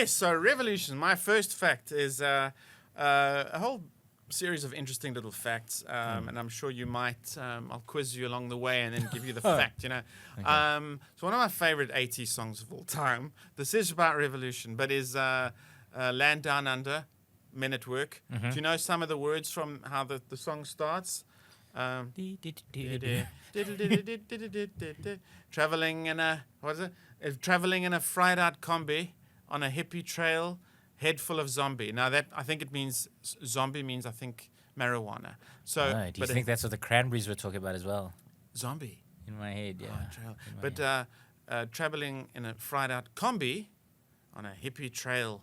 Yes, so revolution. My first fact is a whole series of interesting little facts, and I'm sure you might. I'll quiz you along the way and then give you the fact. Okay. So one of my favorite 80s songs of all time. This is about revolution, but is "Land Down Under," Men at Work. Do you know some of the words from how the song starts? Traveling in a traveling in a fried out combi on a hippie trail, head full of zombie. Now that I think it means zombie means I think marijuana. So do you think that's what the Cranberries were talking about as well? Zombie in my head, yeah. But traveling in a fried out combi on a hippie trail,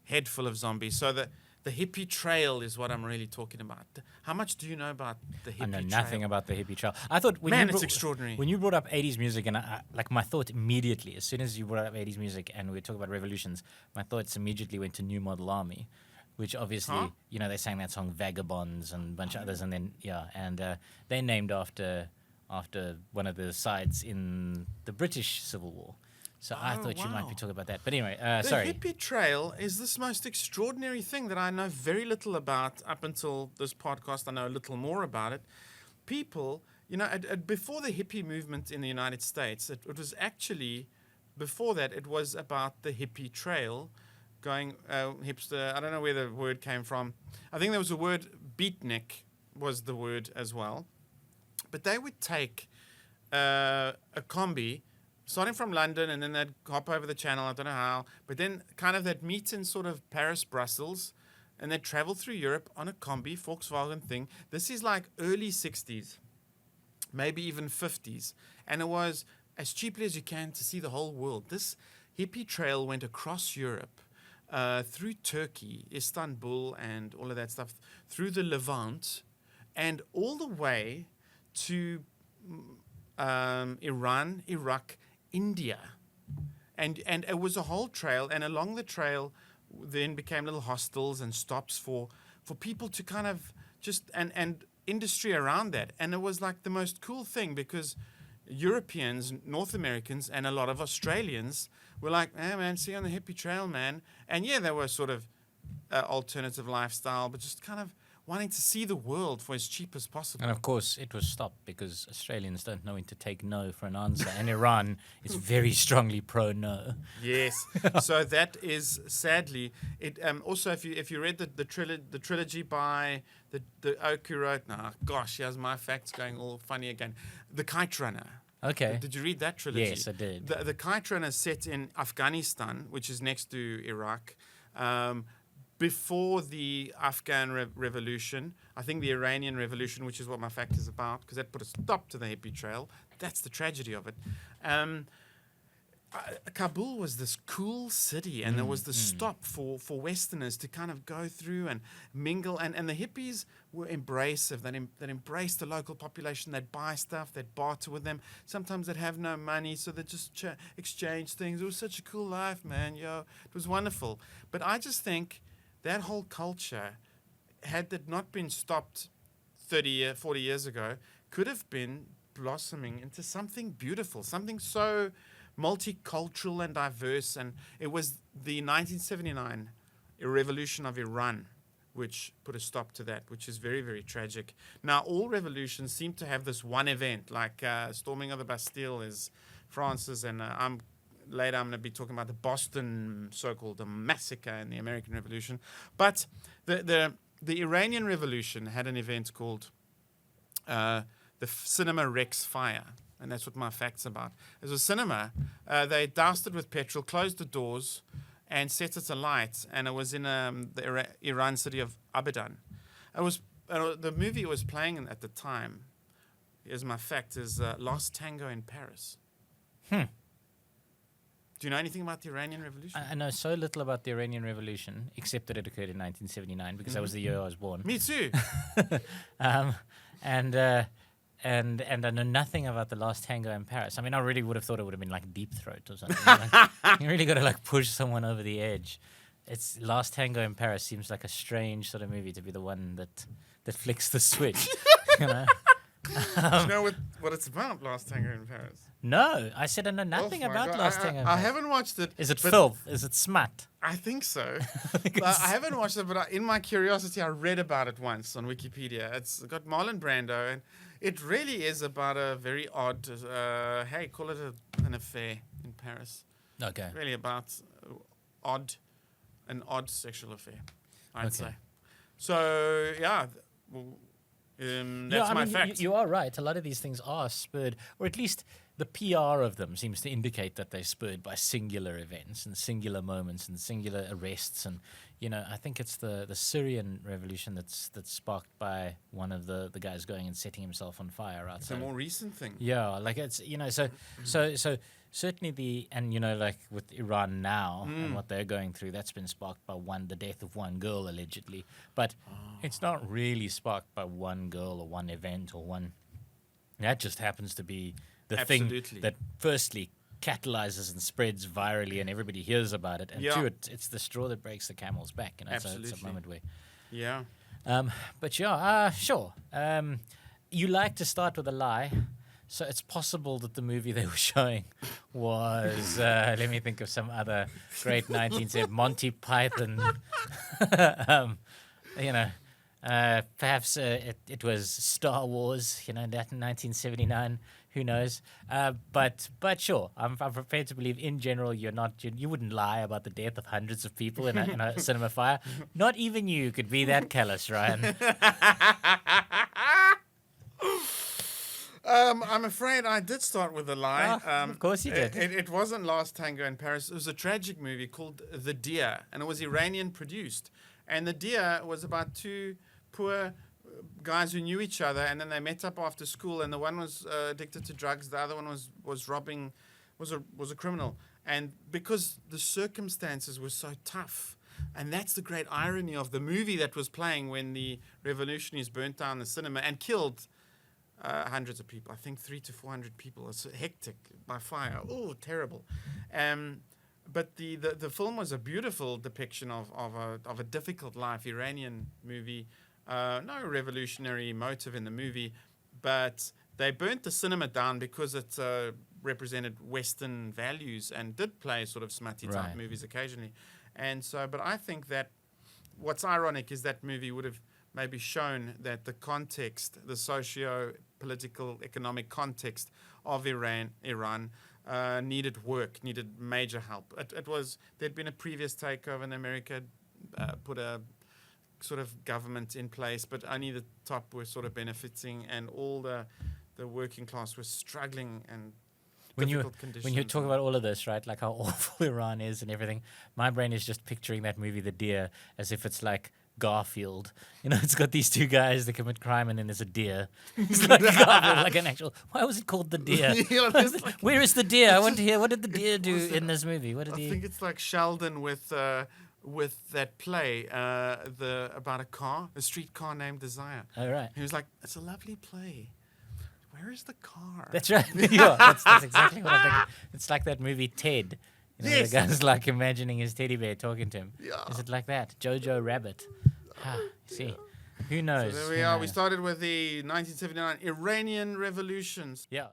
head full of zombies. So the hippie trail is what I'm really talking about. How much do you know about the hippie trail? I know nothing about the hippie trail. I thought it's extraordinary. When you brought up 80s music, and my thought immediately, as soon as you brought up 80s music and we talk about revolutions, my thoughts immediately went to New Model Army, which obviously, they sang that song Vagabonds and a bunch of others, and then, they're named after one of the sides in the British Civil War. So I thought you might be talking about that. But anyway, sorry. The hippie trail is this most extraordinary thing that I know very little about up until this podcast. I know a little more about it. People, before the hippie movement in the United States, it was actually, before that, it was about the hippie trail going hipster. I don't know where the word came from. I think there was a word, beatnik was the word as well. But they would take a combi, starting from London, and then they'd hop over the channel, I don't know how, but then kind of they'd meet in sort of Paris, Brussels, and they'd travel through Europe on a combi, Volkswagen thing. This is like early 60s, maybe even 50s, and it was as cheaply as you can to see the whole world. This hippie trail went across Europe, through Turkey, Istanbul, and all of that stuff, through the Levant, and all the way to Iran, Iraq, India, and it was a whole trail, and along the trail then became little hostels and stops for people to kind of just and industry around that, and it was like the most cool thing because Europeans, North Americans, and a lot of Australians were like, "Hey man, see you on the hippie trail, man," and they were sort of alternative lifestyle, but just kind of wanting to see the world for as cheap as possible. And of course, it was stopped because Australians don't know when to take no for an answer, and Iran is very strongly pro-no. Yes, so that is sadly it. Also, if you read the trilogy by the oak who wrote, here's my facts going all funny again. The Kite Runner. Okay. Did you read that trilogy? Yes, I did. The Kite Runner is set in Afghanistan, which is next to Iraq. Before the Afghan Revolution, I think the Iranian Revolution, which is what my fact is about, because that put a stop to the hippie trail. That's the tragedy of it. Kabul was this cool city, and there was the stop for Westerners to kind of go through and mingle. And the hippies were embracive. They'd embrace the local population. They'd buy stuff. They'd barter with them. Sometimes they'd have no money, so they'd just exchange things. It was such a cool life, man. It was wonderful. But I just think that whole culture, had it not been stopped 40 years ago, could have been blossoming into something beautiful, something so multicultural and diverse. And it was the 1979 revolution of Iran which put a stop to that, which is very, very tragic. Now, all revolutions seem to have this one event, like storming of the Bastille is France's, and later I'm going to be talking about the Boston so-called the massacre in the American Revolution. But the Iranian Revolution had an event called the Cinema Rex Fire, and that's what my fact's about. It was a cinema. They doused it with petrol, closed the doors, and set it alight, and it was in the Iran city of Abadan. It was the movie it was playing at the time, here's my fact, is Last Tango in Paris. Do you know anything about the Iranian Revolution? I know so little about the Iranian Revolution, except that it occurred in 1979, because that was the year I was born. Me too. And I know nothing about the Last Tango in Paris. I mean, I really would have thought it would have been like Deep Throat or something. You really got to push someone over the edge. It's Last Tango in Paris seems like a strange sort of movie to be the one that flicks the switch. Do you know what it's about, Last Tango in Paris? No, I said I know nothing Oh my about God. Last Tango in I Paris. haven't watched it. Is it but filth? Is it smut? I think so. But I haven't watched it, but in my curiosity, I read about it once on Wikipedia. It's got Marlon Brando, and it really is about a very odd, hey, call it an affair in Paris. Okay. Really about an odd sexual affair, I'd Okay. say. So, yeah, that's my fact. You are right. A lot of these things are spurred, or at least the PR of them seems to indicate that they're spurred by singular events and singular moments and singular arrests. And, I think it's the Syrian revolution that's sparked by one of the guys going and setting himself on fire It's a outside. more recent thing. Yeah, like it's, so certainly like with Iran now and what they're going through, that's been sparked by the death of one girl allegedly. But it's not really sparked by one girl or one event or one. That just happens to be the Absolutely. thing that firstly catalyzes and spreads virally and everybody hears about it. And Yeah. two, it's the straw that breaks the camel's back. So it's a Absolutely. moment where. Yeah. But yeah, sure. You like to start with a lie. So it's possible that the movie they were showing was, let me think of some other great 1970s, Monty Python. Perhaps it was Star Wars, that in 1979. Who knows? But sure, I'm prepared to believe in general you wouldn't lie about the death of hundreds of people in a cinema fire. Not even you could be that callous, Ryan. I'm afraid I did start with a lie. Of course you did. It wasn't Last Tango in Paris. It was a tragic movie called The Deer, and it was Iranian produced. And The Deer was about two poor guys who knew each other, and then they met up after school, and the one was addicted to drugs, the other one was robbing, was a criminal. And because the circumstances were so tough, and that's the great irony of the movie that was playing when the revolutionaries burnt down the cinema and killed hundreds of people. I think 300 to 400 people. It's hectic by fire. Oh, terrible. But the film was a beautiful depiction of a difficult life, Iranian movie. No revolutionary motive in the movie, but they burnt the cinema down because it represented Western values and did play sort of smutty type Right. movies occasionally. And so, but I think that what's ironic is that movie would have maybe shown that the context, the socio-political, economic context of Iran needed work, needed major help. There'd been a previous takeover in America, put a sort of government in place, but only the top were sort of benefiting, and all the working class was struggling and difficult conditions. When you talk about all of this, right, like how awful Iran is and everything, my brain is just picturing that movie, The Deer, as if it's like Garfield. It's got these two guys that commit crime, and then there's a deer. It's like Garfield, like an actual. Why was it called The Deer? Where is the deer? I want to hear. What did the deer do in this movie? What did I think it's like Sheldon with that play about a streetcar named Desire. Oh, right. He was like, "It's a lovely play. Where is the car?" That's right. Yeah, that's exactly what I'm thinking. It's like that movie Ted. Yes. The guy's like imagining his teddy bear talking to him. Yeah. Is it like that? Jojo Rabbit. See. Who knows? So there we Who are. knows? We started with the 1979 Iranian revolutions. Yeah.